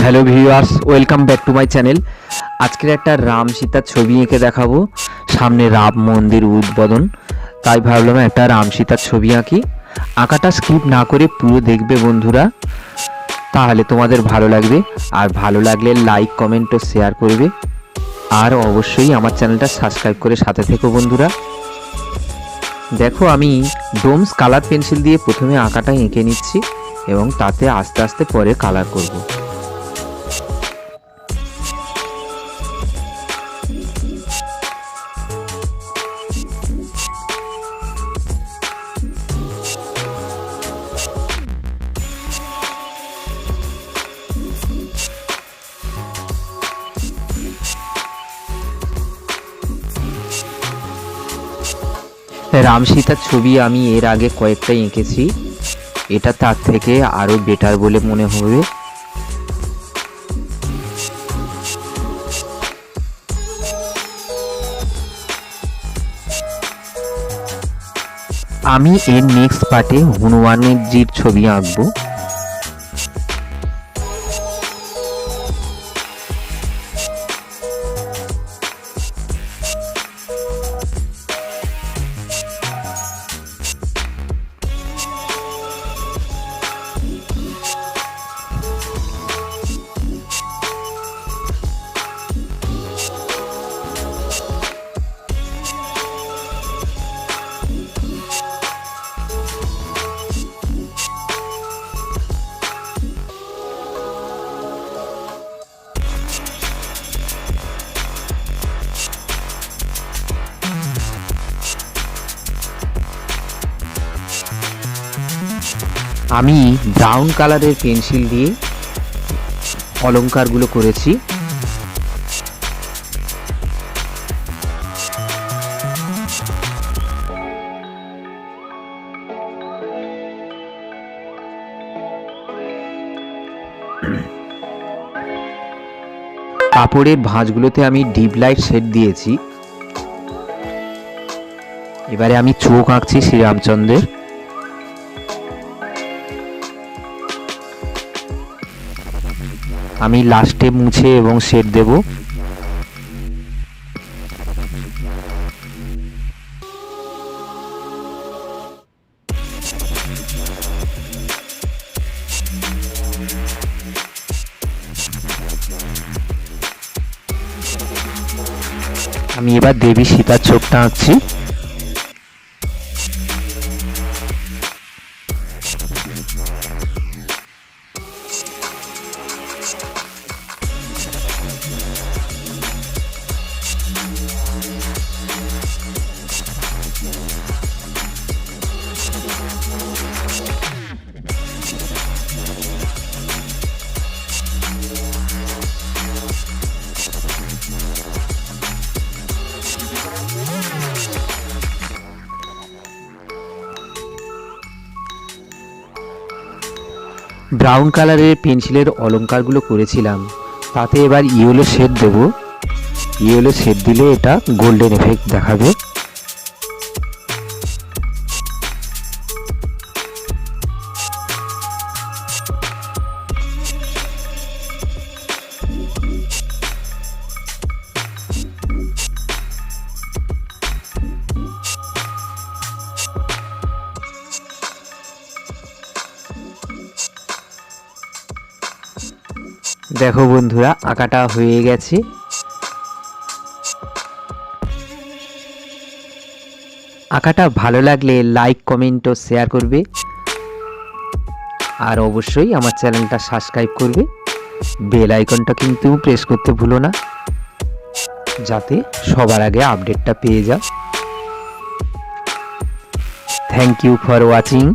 Hello viewers, welcome back to my channel. আজকের একটা রাম সীতার ছবি এঁকে দেখাবো। সামনে রাম মন্দির উদ্বোধন, তাই ভাবলাম একটা রাম সীতার ছবি আঁকি। আঁকাটা স্কিপ না করে পুরো দেখবে বন্ধুরা, তাহলে তোমাদের ভালো লাগবে। আর ভালো লাগলে লাইক, কমেন্ট ও শেয়ার করবে। আর অবশ্যই আমার চ্যানেলটা সাবস্ক্রাইব করে সাথে থেকো বন্ধুরা। দেখো, আমি ডোমস কালার পেন্সিল দিয়ে প্রথমে আঁকাটা এঁকে নিচ্ছি এবং তাতে আস্তে আস্তে পরে কালার করব। রাম সীতার ছবি আমি এর আগে কয়েকটা এঁকেছি, এটা তার থেকে আরো বেটার বলে মনে হবে। আমি এর নেক্সট পার্টে হনুমানজির ছবি আঁকবো। আমি ব্রাউন কালারের পেন্সিল দিয়ে অলংকারগুলো করেছি। কাপড়ের ভাঁজগুলোতে আমি ডিপ লাইট শেড দিয়েছি। এবারে আমি চোখ আঁকছি শ্রীরামচন্দ্রের। আমি লাস্টে মুছে এবং শেড দেব। আমি এবার দেবী সীতার চোখটা আঁকছি। ব্রাউন কালারের পেন্সিলের অলংকারগুলো করেছিলাম, তাতে এবার ইয়েলো শেড দেব। ইয়েলো শেড দিলে এটা গোল্ডেন এফেক্ট দেখাবে। দেখো বন্ধুরা, আঁকাটা হয়ে গেছে। আঁকাটা ভালো লাগলে লাইক, কমেন্ট ও শেয়ার করবে। আর অবশ্যই আমার চ্যানেলটা সাবস্ক্রাইব করবে। বেল আইকনটা কিন্তু প্রেস করতে ভুলো না, যাতে সবার আগে আপডেটটা পেয়ে যাও। Thank you for watching.